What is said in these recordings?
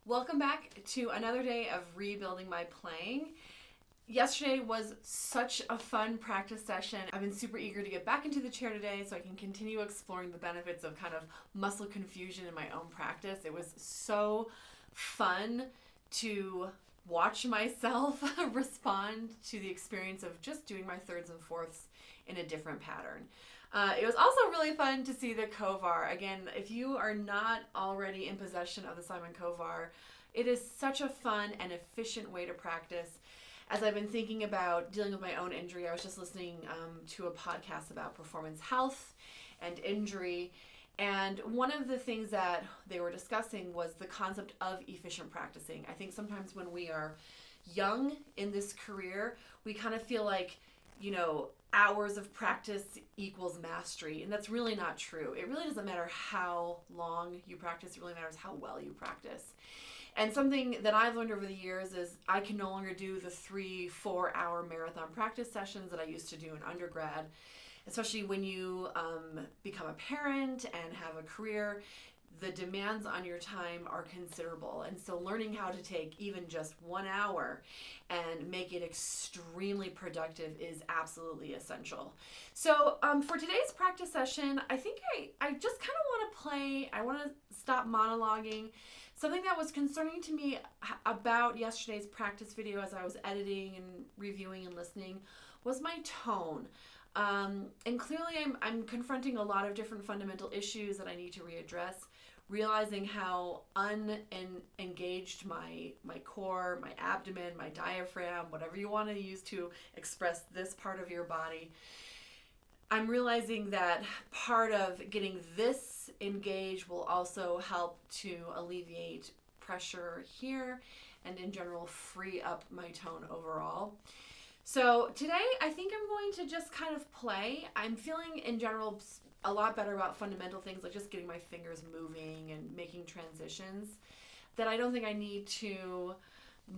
Welcome back to another day of rebuilding my playing. Yesterday was such a fun practice session. I've been super eager to get back into the chair today so I can continue exploring the benefits of kind of muscle confusion in my own practice. It was so fun to watch myself respond to the experience of just doing my thirds and fourths in a different pattern. It was also really fun to see the Kovar. Again, if you are not already in possession of the Simon Kovar, it is such a fun and efficient way to practice. As I've been thinking about dealing with my own injury, I was just listening to a podcast about performance health and injury. And one of the things that they were discussing was the concept of efficient practicing. I think sometimes when we are young in this career, we kind of feel like, hours of practice equals mastery. And that's really not true. It really doesn't matter how long you practice. It really matters how well you practice. And something that I've learned over the years is I can no longer do the 3-4 hour marathon practice sessions that I used to do in undergrad, especially when you become a parent and have a career. The demands on your time are considerable. And so learning how to take even just 1 hour and make it extremely productive is absolutely essential. So for today's practice session, I think I just kind of want to play, I want to stop monologuing. Something that was concerning to me about yesterday's practice video as I was editing and reviewing and listening was my tone. And clearly I'm confronting a lot of different fundamental issues that I need to readdress, realizing how unengaged my core, my abdomen, my diaphragm, whatever you want to use to express this part of your body. I'm realizing that part of getting this engaged will also help to alleviate pressure here and in general free up my tone overall. So today I think I'm going to just kind of play. I'm feeling in general a lot better about fundamental things like just getting my fingers moving and making transitions, that I don't think I need to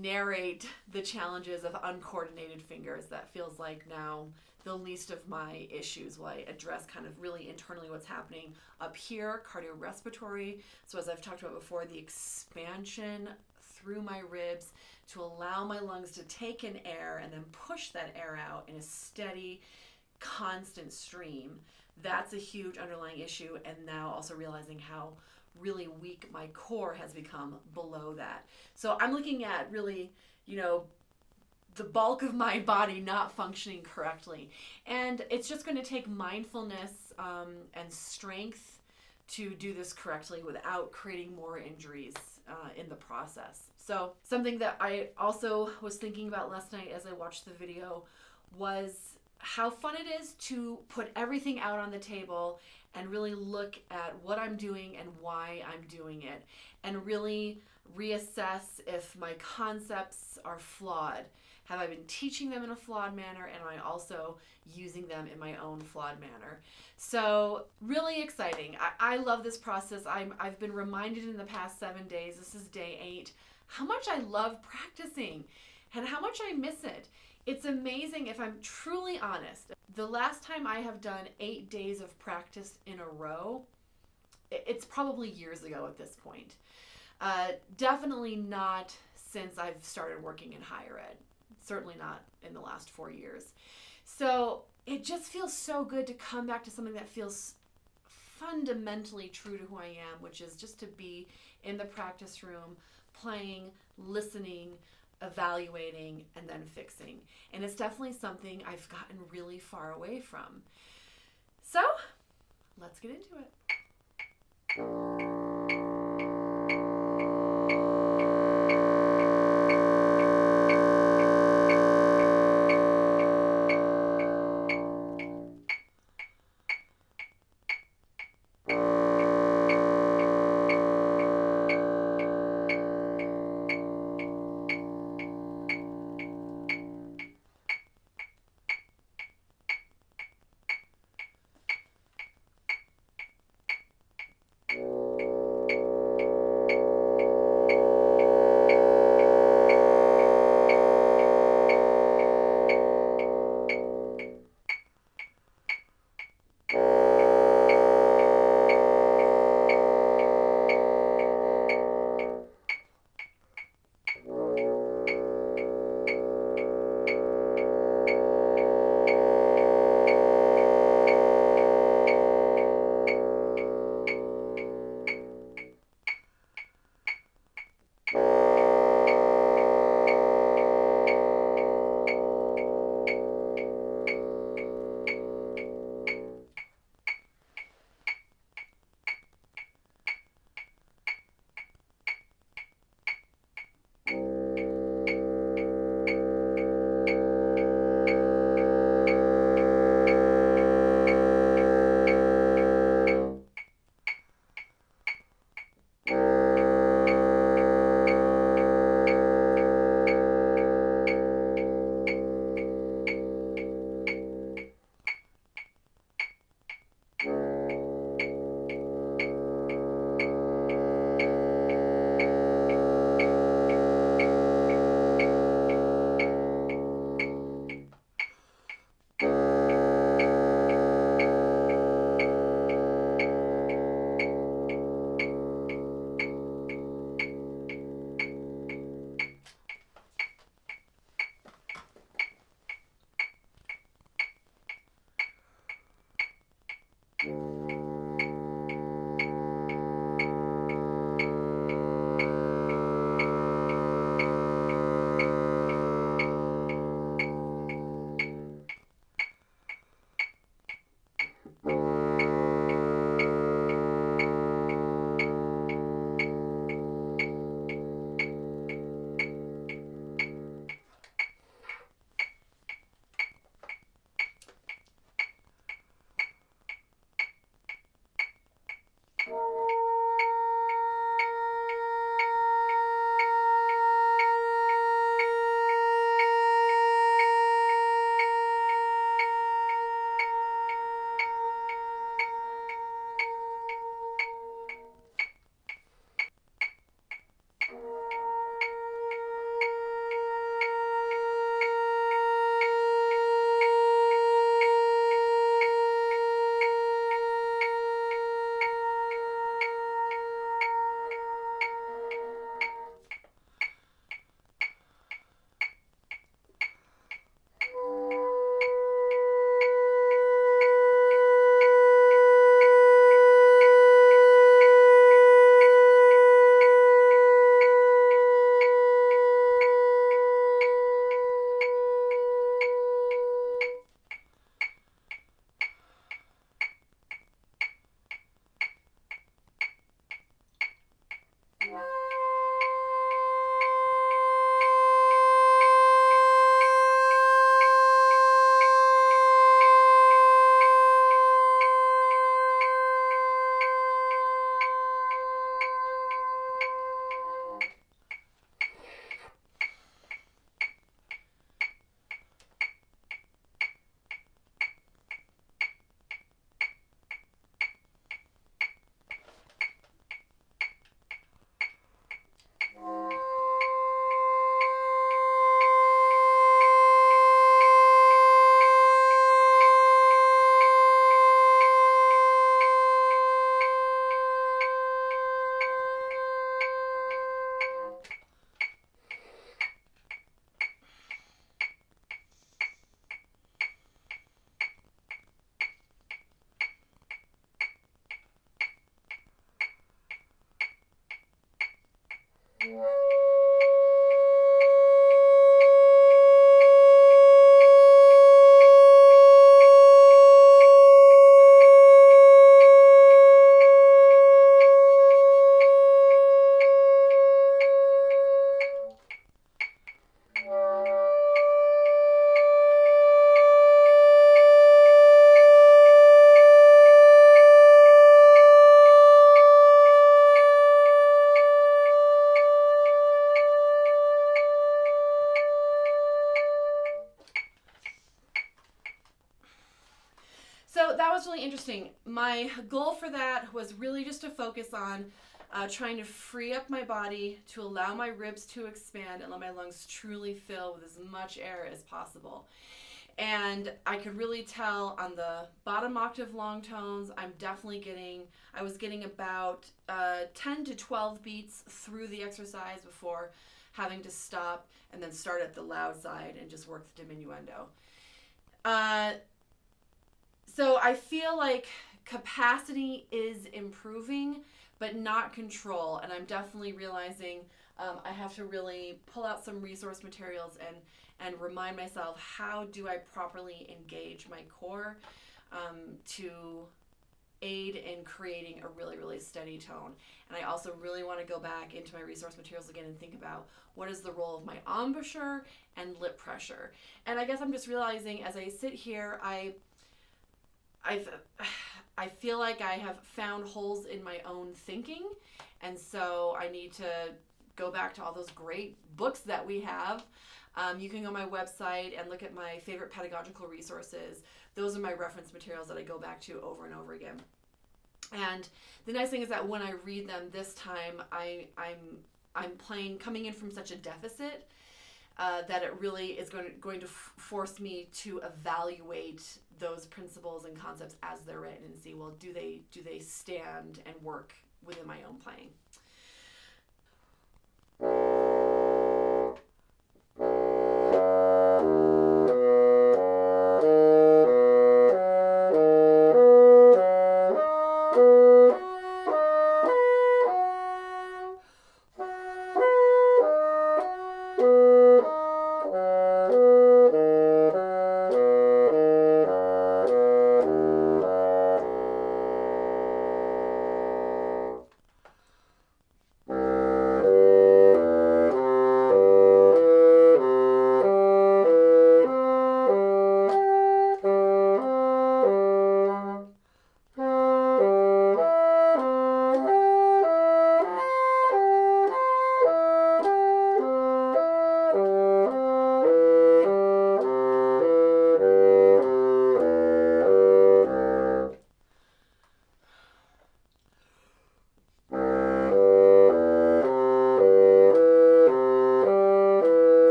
narrate the challenges of uncoordinated fingers. That feels like now the least of my issues while I address kind of really internally what's happening up here, cardiorespiratory. So as I've talked about before, the expansion through my ribs to allow my lungs to take in air and then push that air out in a steady, constant stream. That's a huge underlying issue. And now also realizing how really weak my core has become below that. So I'm looking at really, the bulk of my body not functioning correctly. And it's just going to take mindfulness and strength to do this correctly without creating more injuries in the process. So something that I also was thinking about last night as I watched the video was how fun it is to put everything out on the table and really look at what I'm doing and why I'm doing it, and really reassess if my concepts are flawed. Have I been teaching them in a flawed manner, and am I also using them in my own flawed manner? So really exciting. I love this process. I've been reminded in the past 7 days, this is day 8, how much I love practicing and how much I miss it. It's amazing if I'm truly honest. The last time I have done 8 days of practice in a row, it's probably years ago at this point. Definitely not since I've started working in higher ed. Certainly not in the last 4 years. So it just feels so good to come back to something that feels fundamentally true to who I am, which is just to be in the practice room, playing, listening, evaluating, and then fixing. And it's definitely something I've gotten really far away from. So let's get into it. So that was really interesting. My goal for that was really just to focus on trying to free up my body to allow my ribs to expand and let my lungs truly fill with as much air as possible. And I could really tell on the bottom octave long tones, I was getting about 10 to 12 beats through the exercise before having to stop and then start at the loud side and just work the diminuendo. So I feel like capacity is improving, but not control. And I'm definitely realizing I have to really pull out some resource materials and remind myself, how do I properly engage my core to aid in creating a really, really steady tone. And I also really want to go back into my resource materials again and think about what is the role of my embouchure and lip pressure. And I guess I'm just realizing as I sit here, I feel like I have found holes in my own thinking, and so I need to go back to all those great books that we have. You can go on my website and look at my favorite pedagogical resources. Those are my reference materials that I go back to over and over again. And the nice thing is that when I read them this time, I'm coming in from such a deficit that it really is going to force me to evaluate those principles and concepts as they're written and see, well, do they stand and work within my own playing?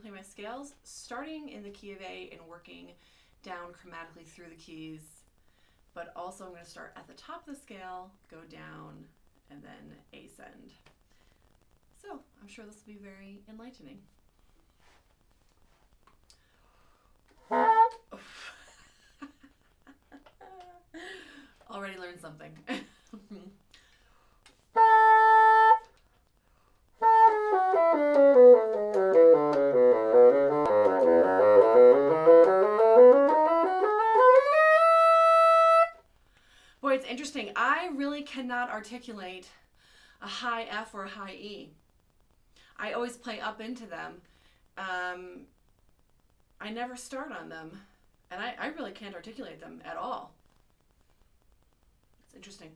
play my scales, starting in the key of A and working down chromatically through the keys. But also I'm going to start at the top of the scale, go down, and then ascend. So I'm sure this will be very enlightening. Already learned something. Boy, it's interesting. I really cannot articulate a high F or a high E. I always play up into them. I never start on them, and I really can't articulate them at all. It's interesting.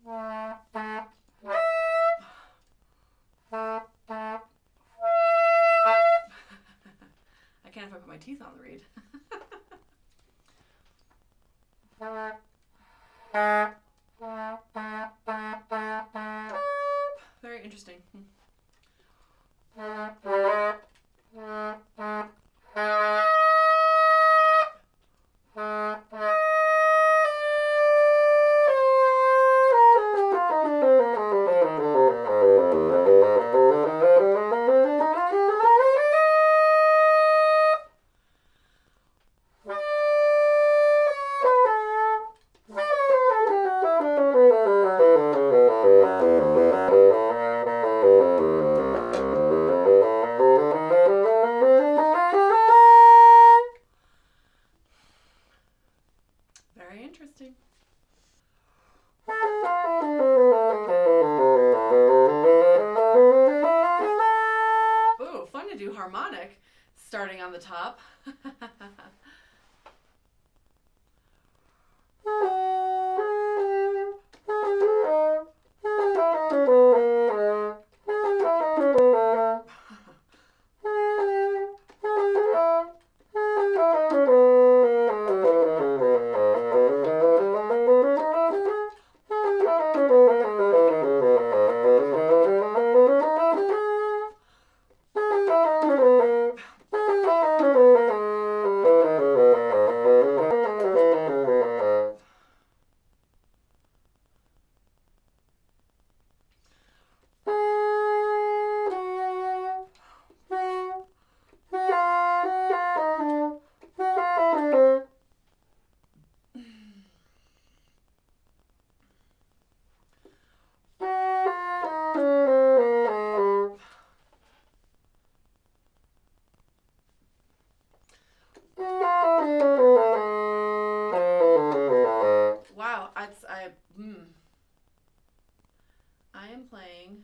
I can't if I put my teeth on the reed. Very interesting. Very interesting. Ooh, fun to do harmonic starting on the top. I am playing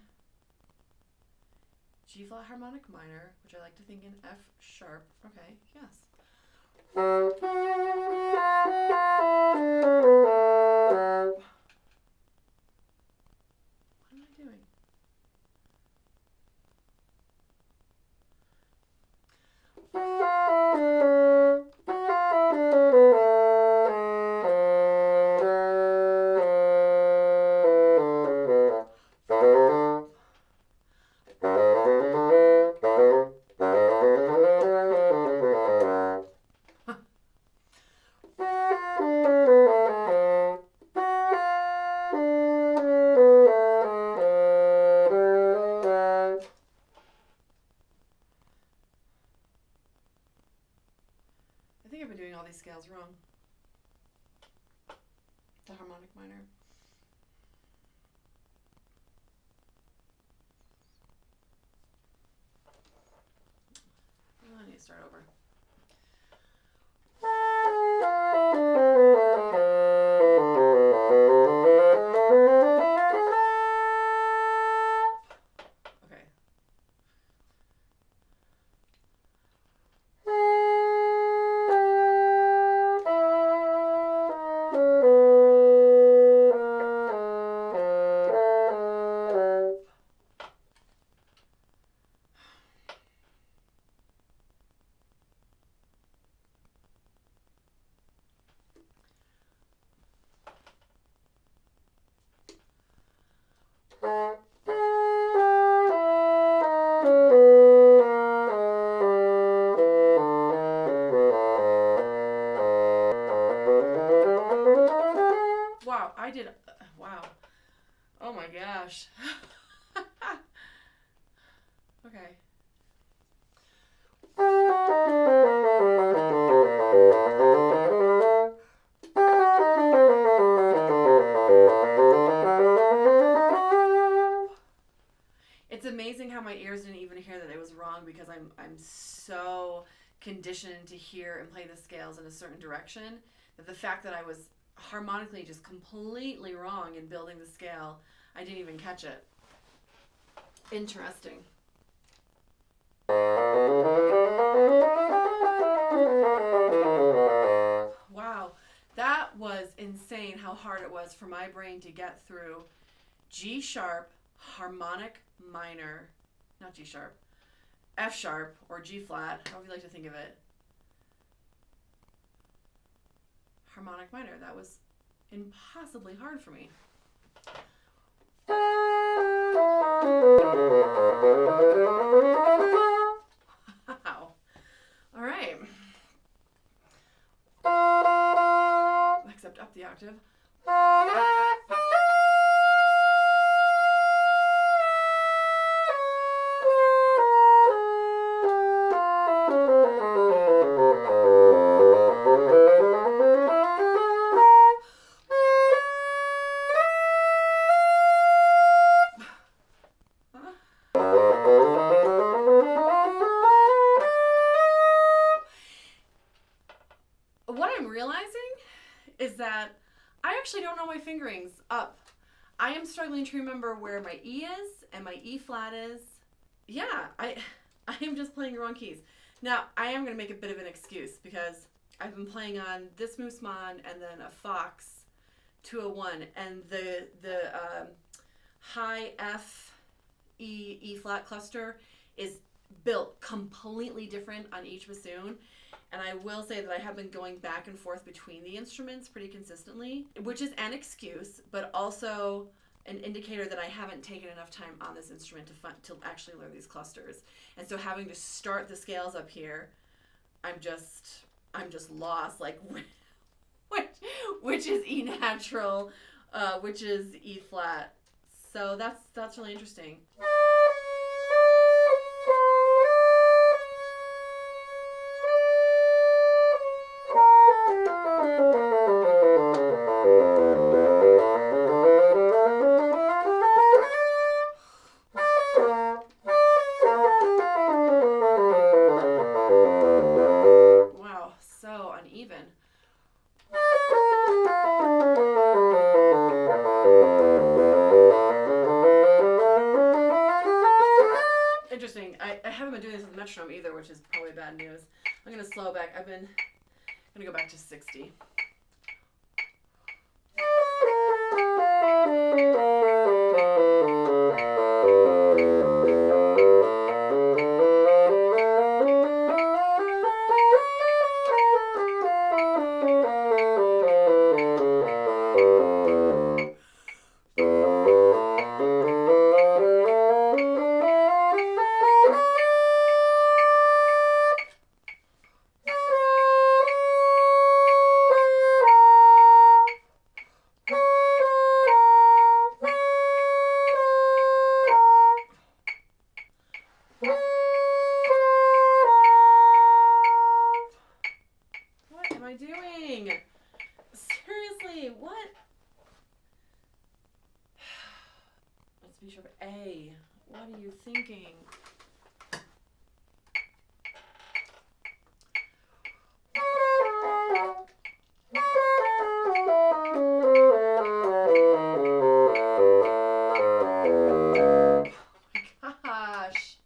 G flat harmonic minor, which I like to think in F sharp. Okay, yes. What am I doing? I think I've been doing all these scales wrong. The harmonic minor. I need to start over. gosh. Okay. It's amazing how my ears didn't even hear that it was wrong, because I'm so conditioned to hear and play the scales in a certain direction that the fact that I was harmonically just completely wrong in building the scale, I didn't even catch it. Interesting. Wow, that was insane how hard it was for my brain to get through G sharp, harmonic minor, not G sharp, F sharp, or G flat, however you like to think of it. Harmonic minor, that was impossibly hard for me. Wow. All right. Except up the octave. What I'm realizing is that I actually don't know my fingerings up. I am struggling to remember where my E is and my E flat is. Yeah, I am just playing the wrong keys. Now, I am going to make a bit of an excuse, because I've been playing on this moussemon and then a Fox 201, and the high F, E flat cluster is built completely different on each bassoon. And I will say that I have been going back and forth between the instruments pretty consistently, which is an excuse, but also an indicator that I haven't taken enough time on this instrument to actually learn these clusters. And so having to start the scales up here, I'm just lost. Like, which is E natural, which is E flat. So that's really interesting. Wow, so uneven. Interesting. I haven't been doing this with the metronome either, which is probably bad news. I'm going to slow back. I'm going to go back to 60. What am I doing? Seriously, what? Let's be sure. A. What are you thinking? Gosh.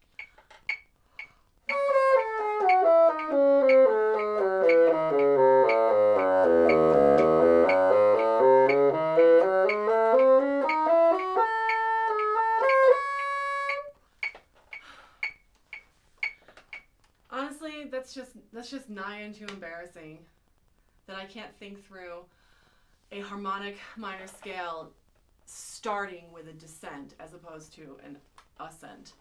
Honestly, that's just nigh into embarrassing that I can't think through a harmonic minor scale starting with a descent as opposed to an ascent.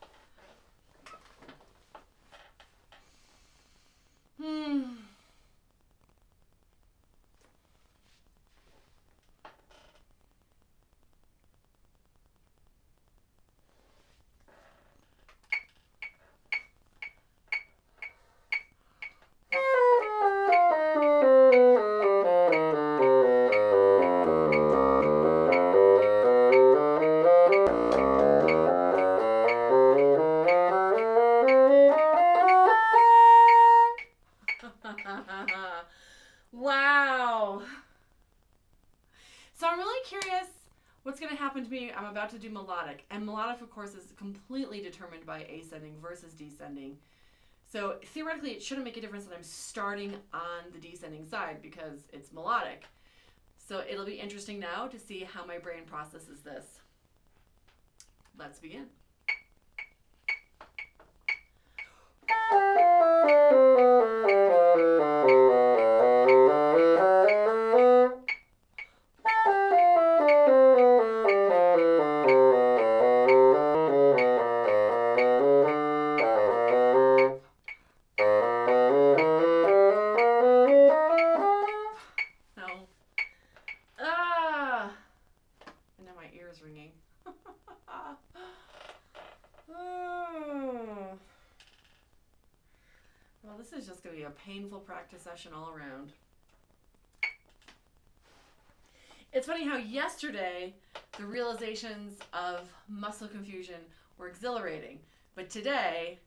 happened to me, I'm about to do melodic. And melodic, of course, is completely determined by ascending versus descending. So theoretically, it shouldn't make a difference that I'm starting on the descending side because it's melodic. So it'll be interesting now to see how my brain processes this. Let's begin. Ringing. Well, this is just going to be a painful practice session all around. It's funny how yesterday the realizations of muscle confusion were exhilarating, but today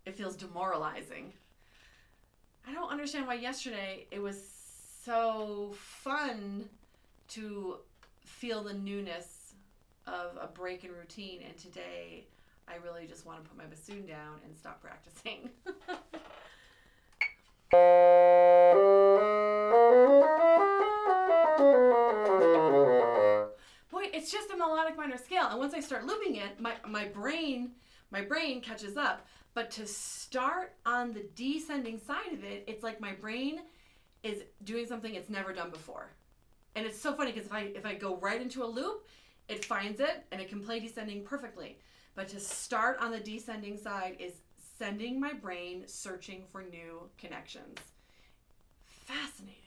it feels demoralizing. I don't understand why yesterday it was so fun to feel the newness of a break in routine, and today I really just want to put my bassoon down and stop practicing. Boy, it's just a melodic minor scale, and once I start looping it, my brain catches up. But to start on the descending side of it, it's like my brain is doing something it's never done before. And it's so funny because if I go right into a loop, it finds it and it can play descending perfectly. But to start on the descending side is sending my brain searching for new connections. Fascinating.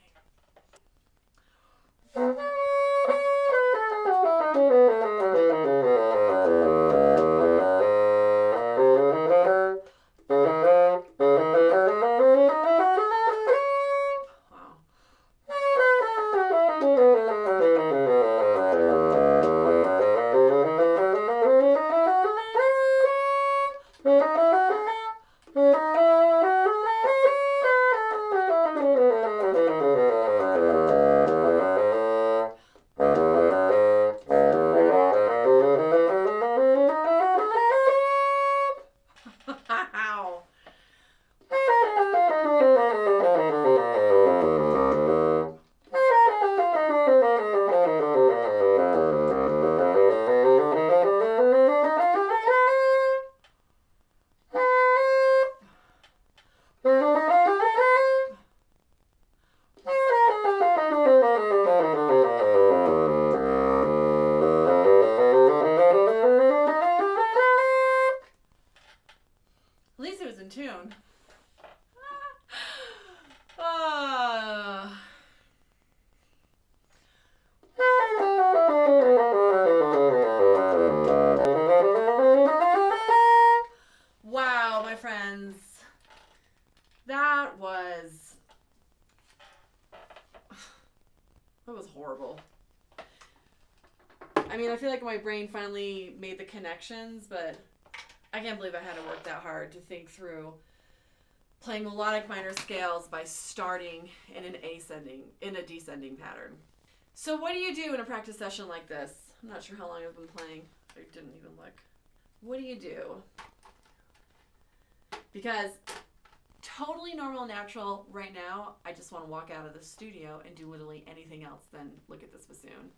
Tune. Wow, my friends, that was horrible. I mean, I feel like my brain finally made the connections, but I can't believe I had to work that hard to think through playing melodic minor scales by starting in a descending pattern. So what do you do in a practice session like this? I'm not sure how long I've been playing. I didn't even look. What do you do? Because totally normal and natural right now, I just want to walk out of the studio and do literally anything else than look at this bassoon.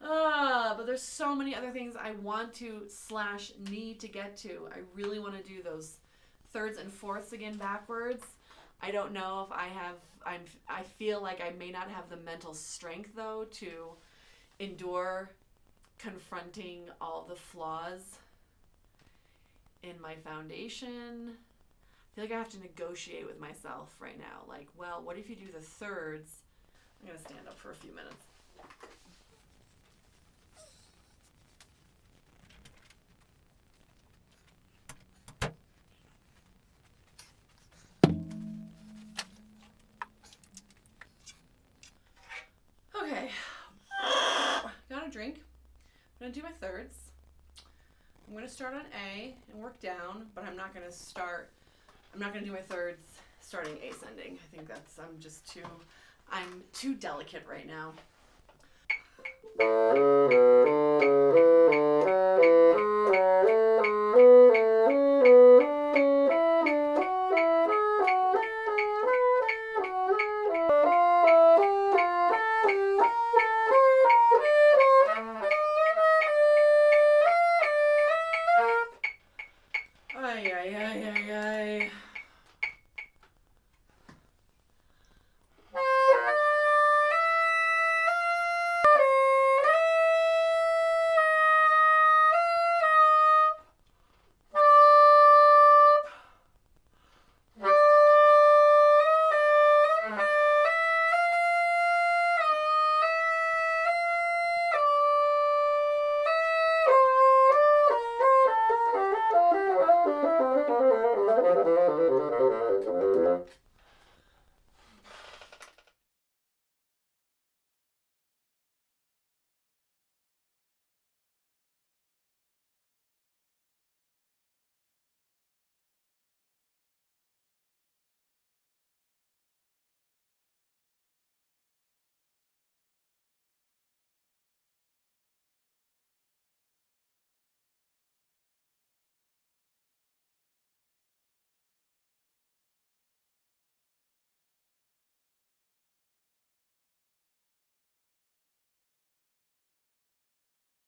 But there's so many other things I want to / need to get to. I really want to do those thirds and fourths again backwards. I don't know if I feel like I may not have the mental strength though to endure confronting all the flaws in my foundation. I feel like I have to negotiate with myself right now. Like, well, what if you do the thirds? I'm going to stand up for a few minutes. Okay, got a drink. I'm going to do my thirds. I'm going to start on A and work down, but I'm not going to do my thirds starting ascending. I think I'm too delicate right now.